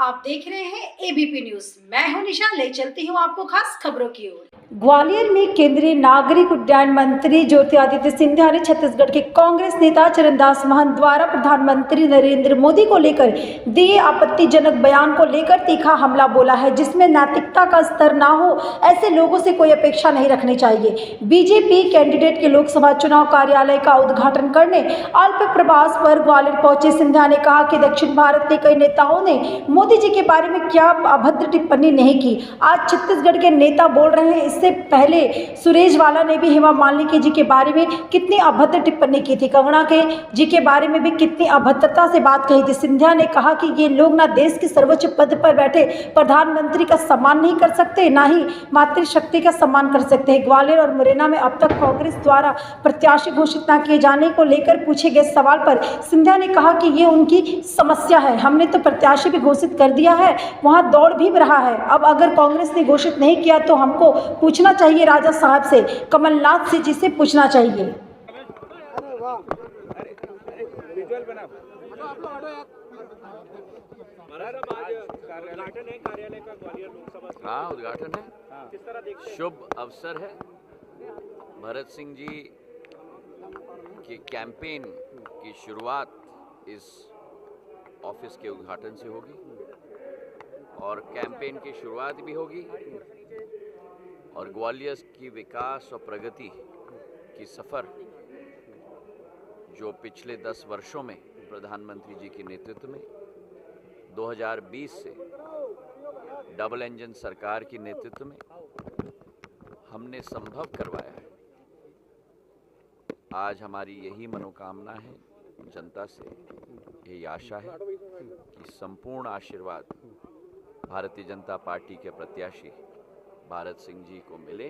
आप देख रहे हैं एबीपी न्यूज। मैं हूं निशा, ले चलती हूं आपको खास खबरों की ओर। ग्वालियर में केंद्रीय नागरिक उड्डयन मंत्री ज्योतिरादित्य सिंधिया ने छत्तीसगढ़ के कांग्रेस नेता चरणदास महंत द्वारा प्रधानमंत्री नरेंद्र मोदी को लेकर दिए आपत्तिजनक बयान को लेकर तीखा हमला बोला है, जिसमें नैतिकता का स्तर ना हो, ऐसे लोगों से कोई अपेक्षा नहीं रखनी चाहिए। बीजेपी कैंडिडेट के लोकसभा चुनाव कार्यालय का उद्घाटन करने अल्प प्रवास पर ग्वालियर पहुंचे सिंधिया ने कहा कि दक्षिण भारत के कई नेताओं ने मोदी जी के बारे में क्या अभद्र टिप्पणी नहीं की। आज छत्तीसगढ़ के नेता बोल रहे हैं, इससे पहले सुरेशवाला ने भी हेमा मालिनी जी के बारे में कितनी अभद्र टिप्पणी की थी, कंगना के जी के बारे में भी कितनी अभद्रता से बात कही थी। सिंधिया ने कहा कि ये लोग ना देश के सर्वोच्च पद पर बैठे प्रधानमंत्री का सम्मान नहीं कर सकते, ना ही मातृशक्ति का सम्मान कर सकते हैं। ग्वालियर और मुरैना में अब तक कांग्रेस द्वारा प्रत्याशी घोषित न किए जाने को लेकर पूछे गए सवाल पर सिंधिया ने कहा कि ये उनकी समस्या है, हमने तो प्रत्याशी भी घोषित कर दिया है, वहां दौड़ भी रहा है। अब अगर कांग्रेस ने घोषित नहीं किया तो हमको पूछना चाहिए राजा साहब से, कमलनाथ से जी से पूछना चाहिए। हाँ, उद्घाटन है, शुभ अवसर है। भरत सिंह जी की कैंपेन की शुरुआत इस ऑफिस के उद्घाटन से होगी और कैंपेन की शुरुआत भी होगी और ग्वालियर की विकास और प्रगति की सफ़र जो पिछले 10 वर्षों में प्रधानमंत्री जी के नेतृत्व में 2020 से डबल इंजन सरकार की नेतृत्व में हमने संभव करवाया है। आज हमारी यही मनोकामना है, जनता से यही आशा है कि संपूर्ण आशीर्वाद भारतीय जनता पार्टी के प्रत्याशी भरत सिंह जी को मिले,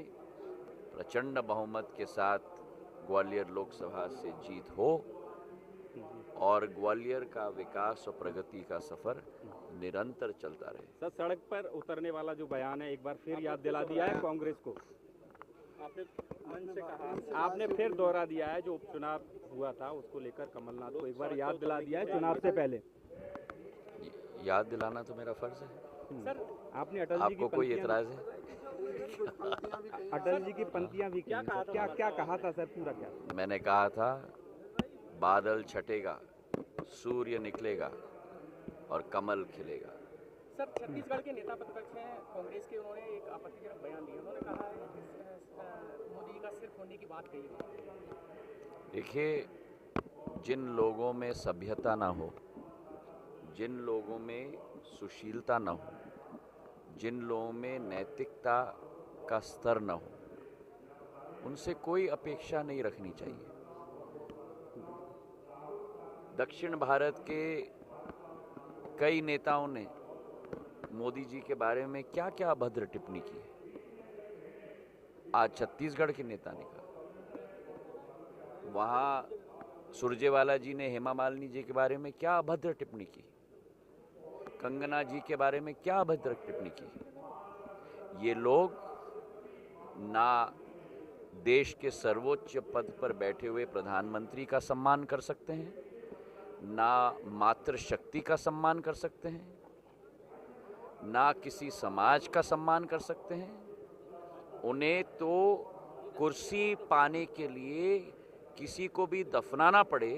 प्रचंड बहुमत के साथ ग्वालियर लोकसभा से जीत हो और ग्वालियर का विकास और प्रगति का सफर निरंतर चलता रहे। सर, सड़क पर उतरने वाला जो बयान है एक बार फिर याद दिला दिया है कांग्रेस को। आपने मंच से कहा, आपने फिर दोहरा दिया है जो उपचुनाव हुआ था उसको लेकर कमलनाथ को एक बार याद दिला दिया है चुनाव से पहले। याद दिलाना तो मेरा फर्ज है। सर, आपने अटल जी की आपको कोई एतराज है? अटल जी की पंक्तियां भी क्या कहा था सर, पूरा क्या? मैंने कहा था बादल छटेगा, सूर्य निकलेगा और कमल खिलेगा। सर, छत्तीसगढ़ के नेता प्रतिपक्ष हैं कांग्रेस के, उन्होंने एक आपत्तिजनक बयान दिया। उन्होंने कहा है कि मोदी जी का सिर्फ होने की बात कही है। देखिए, जिन लोगों में सभ्यता ना हो, जिन लोगों में सुशीलता ना हो, जिन लोगों में नैतिकता का स्तर न हो, उनसे कोई अपेक्षा नहीं रखनी चाहिए। दक्षिण भारत के कई नेताओं ने मोदी जी के बारे में क्या क्या अभद्र टिप्पणी की है। आज छत्तीसगढ़ के नेता ने कहा, वहाँ सुरजेवाला जी ने हेमा मालिनी जी के बारे में क्या अभद्र टिप्पणी की, कंगना जी के बारे में क्या अभद्र टिप्पणी की। ये लोग ना देश के सर्वोच्च पद पर बैठे हुए प्रधानमंत्री का सम्मान कर सकते हैं, ना मातृशक्ति का सम्मान कर सकते हैं, ना किसी समाज का सम्मान कर सकते हैं। उन्हें तो कुर्सी पाने के लिए किसी को भी दफनाना पड़े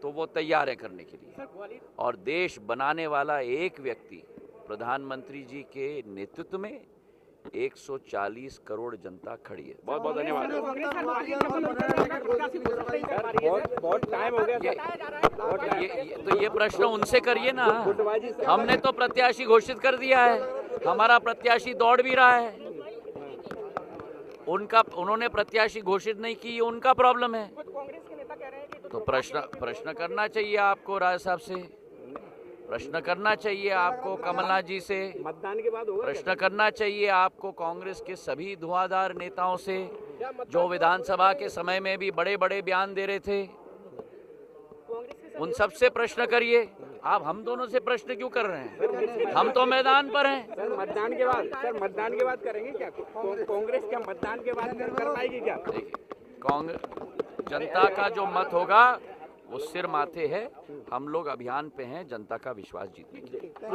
तो वो तैयार है करने के लिए। और देश बनाने वाला एक व्यक्ति प्रधानमंत्री जी के नेतृत्व में 140 करोड़ जनता खड़ी है। बहुत बहुत धन्यवाद। बहुत टाइम हो गया। तो ये प्रश्न उनसे करिए ना। हमने तो प्रत्याशी घोषित कर दिया है, हमारा प्रत्याशी दौड़ भी रहा है। उन्होंने प्रत्याशी घोषित नहीं की, ये उनका प्रॉब्लम है। तो प्रश्न करना चाहिए आपको राज साहब से, प्रश्न करना चाहिए आपको कमलनाथ जी से, मतदान के बाद प्रश्न करना चाहिए आपको कांग्रेस के सभी धुआंधार नेताओं से जो विधानसभा के समय में भी बड़े बड़े बयान दे रहे थे। उन सब से प्रश्न करिए। आप हम दोनों से प्रश्न क्यों कर रहे हैं? हम तो मैदान पर हैं। सर, मतदान के बाद करेंगे क्या? कांग्रेस क्या मतदान के बाद कर पाएगी क्या? कांग्रेस जनता का जो मत होगा वो सिर माथे है। हम लोग अभियान पे हैं जनता का विश्वास जीतने के लिए।